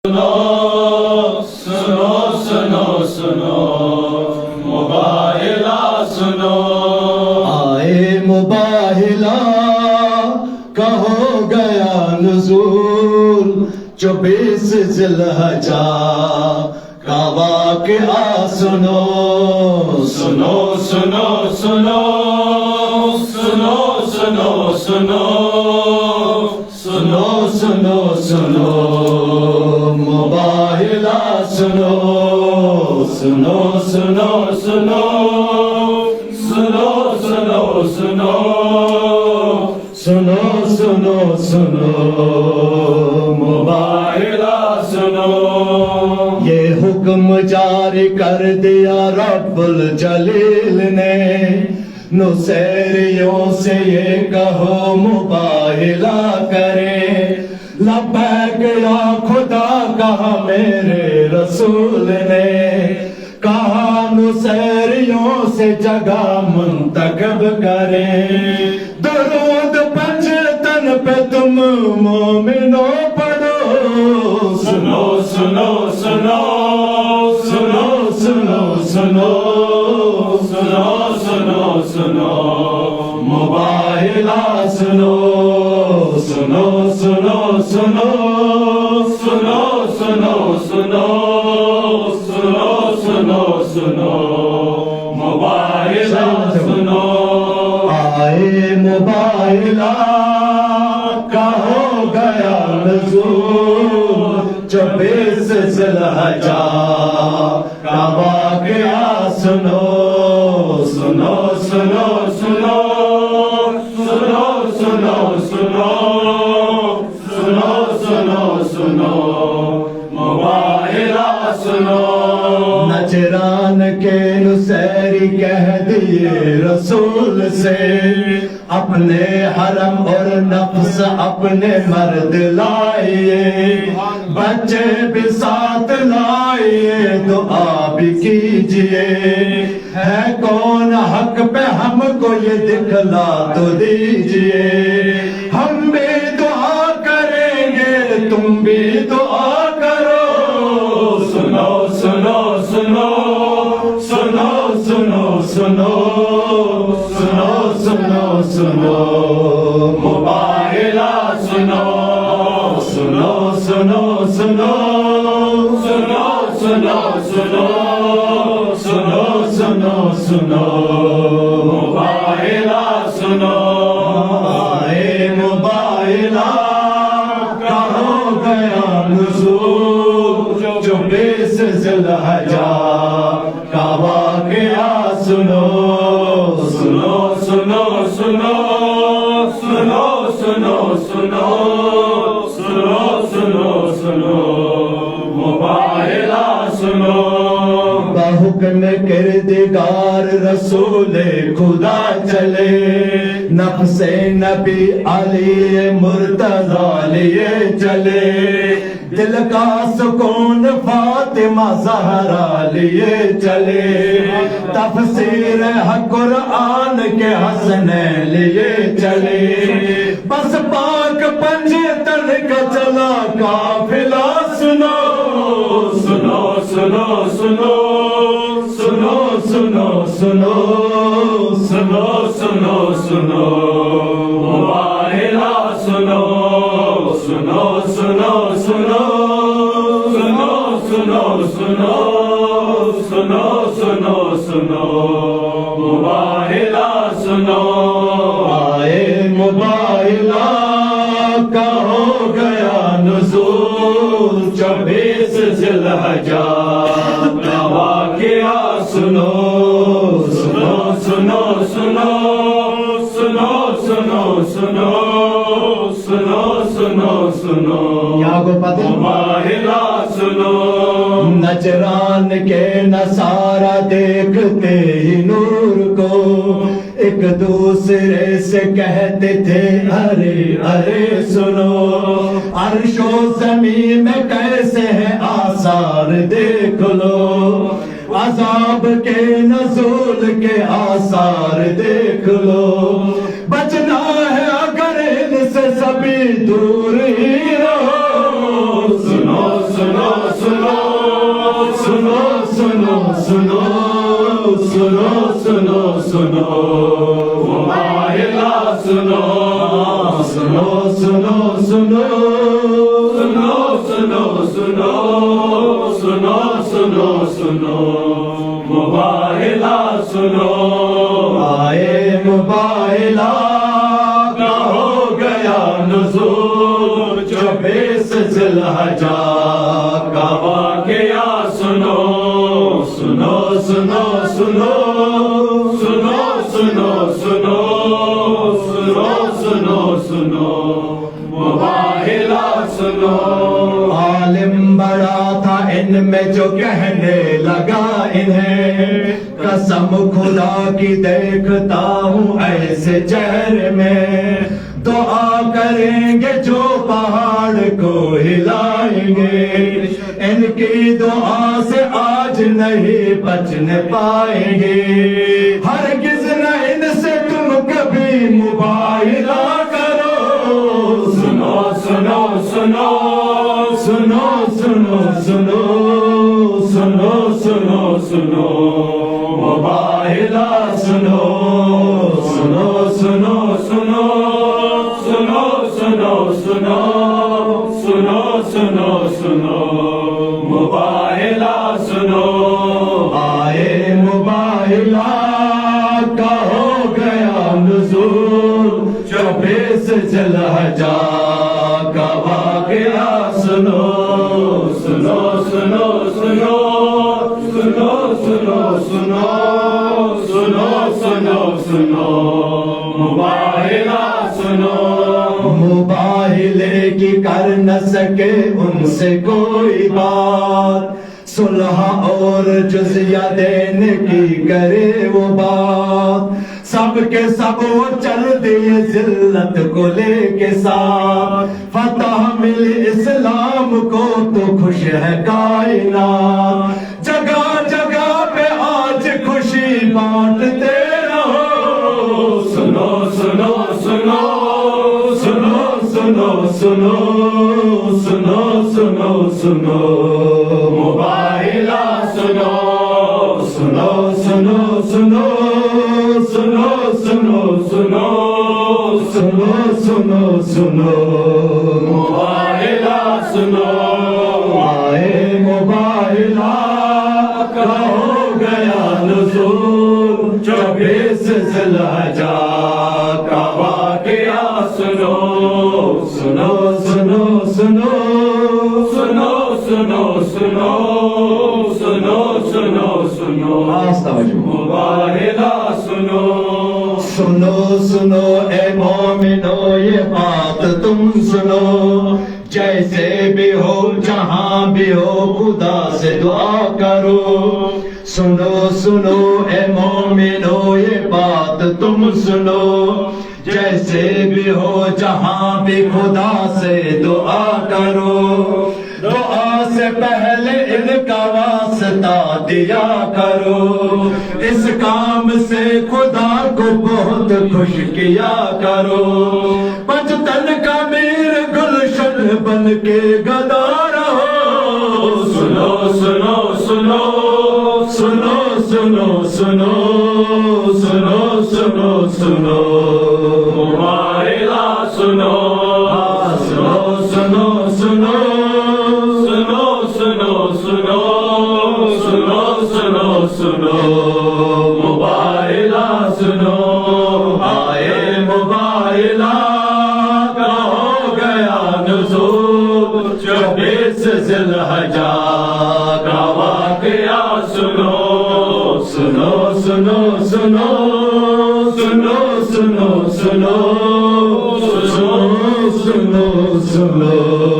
सुनो सुनो सुनो सुनो मुबाहिला सुनो। आए मुबाहिला कहो गया नुज़ूल 24 ज़िलहज्जा का वाक़िआ सुनो। सुनो सुनो सुनो सुनो सुनो सुनो सुनो सुनो सुनो मुबाहिला सुनो। सुनो सुनो सुनो सुनो सुनो सुनो सुनो सुनो सुनो मुबाहिला सुनो। ये हुक्म जारी कर दिया रब्बुल जलील ने, नुसैरियों से ये कहो मुबाहिला करें। लब्बैक या खुदा कहा मेरे रसूल ने, कहा नुसैरियों से जगह मुंतखब करें। दरूद पंजतन पे तुम मोमिनो पढ़ो। सुनो सुनो सुनो सुनो सुनो सुनो सुनो सुनो सुनो मुबाहिला सुनो। सुनो सुनो सुनो सुनो सुनो सुनो सुनो सुनो सुनो मुबाहिला सुनो। आए मुबाहिला कहो गया नुज़ूल 24 ज़िलहज्जा का वाक़िआ सुनो। सुनो सुनो सुनो सुनो सुनो सुनो सुनो सुनो सुनो मुबाहिला सुनो। नजरान के नुसैरी कह दिए रसूल से, अपने हरम और नफ्स अपने मर्द लाइए, बच्चे भी साथ लाइए, दुआ भी कीजिए। है कौन हक पे हमको ये दिखला तो दीजिए। हम भी दुआ करेंगे तुम भी दुआ करो। सुनो सुनो सुनो सुनो सुनो सुनो सुनो सुनो सुनो मुबाहिला सुनो। सुनो सुनो सुनो सुनो सुनो सुनो सुनो सुनो सुनो मुबाहिला सुनो। आए मुबाहिला कहो गया नुज़ूल 24 ज़िलहज्जा का वाक़िआ सुनो। सुनो सुनो सुनो सुनो सुनो सुनो सुनो सुनो सुनो मुबाहिला सुनो। हुक्म किरदिगार रसूल खुदा चले, नफ्से नबी अली मुर्तज़ा लिए चले। दिल का सुकून फातिमा ज़हरा लिए चले, तफसीर कुरान के हसनैन लिए चले। बस पाक पंजतन का चला काफिला सुनो। सुनो सुनो सुनो सुनो सुनो सुनो सुनो सुनो सुनो मुबाहिला सुनो। सुनो सुनो सुनो सुनो सुनो सुनो सुनो सुनो सुनो मुबाहिला सुनो। आए मुबाहिला कहो गया नुज़ूल 24 ज़िलहज्जा का वाक़िआ सुनो। सुनो सुनो सुनो सुनो सुनो सुनो सुनो सुनो सुनो क्या गो पता मुबाहिला सुनो। नजरान के नसारा देखते ही नूर को, एक दूसरे से कहते थे अरे अरे सुनो। अर्शो ज़मीन में कैसे हैं आसार देख लो, अज़ाब के नज़ूल के आसार देख लो। बचना है अगर इनसे सभी दूर ही रहो। सुनो सुनो सुनो सुनो सुनो मुबाहिला सुनो सुनो सुनो सुनो सुनो सुनो सुनो सुनो सुनो सुनो मुबाहिला सुनो आए मुबाहिला का हो गया नुज़ूल 24 ज़िलहज्जा का वाक़या सुनो सुनो सुनो सुनो सुनो सुनो सुनो सुनो सुनो सुनो मुबाहिला सुनो आलिम बड़ा था इनमें जो कहने लगा इन्हें कसम खुदा की देखता हूँ ऐसे चेहरे में दुआ करेंगे जो पहाड़ को हिलाएंगे इनकी दुआ से आज नहीं बचने पाएंगे हरगिज़ न इनसे तुम कभी मुबाहिला करो सुनो सुनो सुनो सुनो सुनो सुनो सुनो सुनो सुनो मुबाहिला सुनो सुनो सुनो सुनो सुनो सुनो सुनो सुनो सुनो सुनो मुबाहिला सुनो आए मुबाहिला का हो गया नुज़ूल 24 ज़िलहज्जा का वाक़या सुनो सुनो सुनो सुनो सुनो सुनो सुनो सुनो सुनो सुनो मुबाहिला सुनो मुबाहिले की कर न सके उनसे कोई बात सुलह और जुज़िया देने की करे वो बात सब के सब वो चल दिए जिल्लत को लेके साथ फतह मिली इस्लाम को तो खुश है कायनात जगह जगह पे आज खुशी बांटते रहो सुनो सुनो सुनो सुनो सुनो सुनो सुनो सुनो सुनो मुबाहिला सुनो सुनो सुनो सुनो सुनो सुनो सुनो सुनो सुनो सुनो मुबाहिला सुनो आए मुबाहिला का हो गया नुज़ूल 24 ज़िलहज्जा का वाक़या सुनो सुनो सुनो सुनो सुनो सुनो सुनो सुनो सुनो सुनो मुबाहिला सुनो सुनो सुनो ए मोमिनो ये बात तुम सुनो जैसे भी हो जहाँ भी हो खुदा से दुआ करो सुनो सुनो ए मोमिनो ये बात तुम सुनो जैसे भी हो जहाँ भी खुदा से दुआ करो दुआ से पहले इनका वास्ता दिया करो इस काम से खुदा को बहुत खुश किया करो पंचतन का मीर गुलशन बन के गदा रहो सुनो सुनो सुनो सुनो सुनो सुनो सुनो सुनो सुनो मुबाहिला सुनो सुनो सुनो सुनो सुनो सुनो सुनो सुनो सुनो सुनो मुबाहिला सुनो आए मुबाहिला का हो गया नुज़ूल 24 ज़िलहज्जा का वाक़या सुनो सुनो सुनो सुनो सुनो सुनो सुनो सुनो सुनो सुनो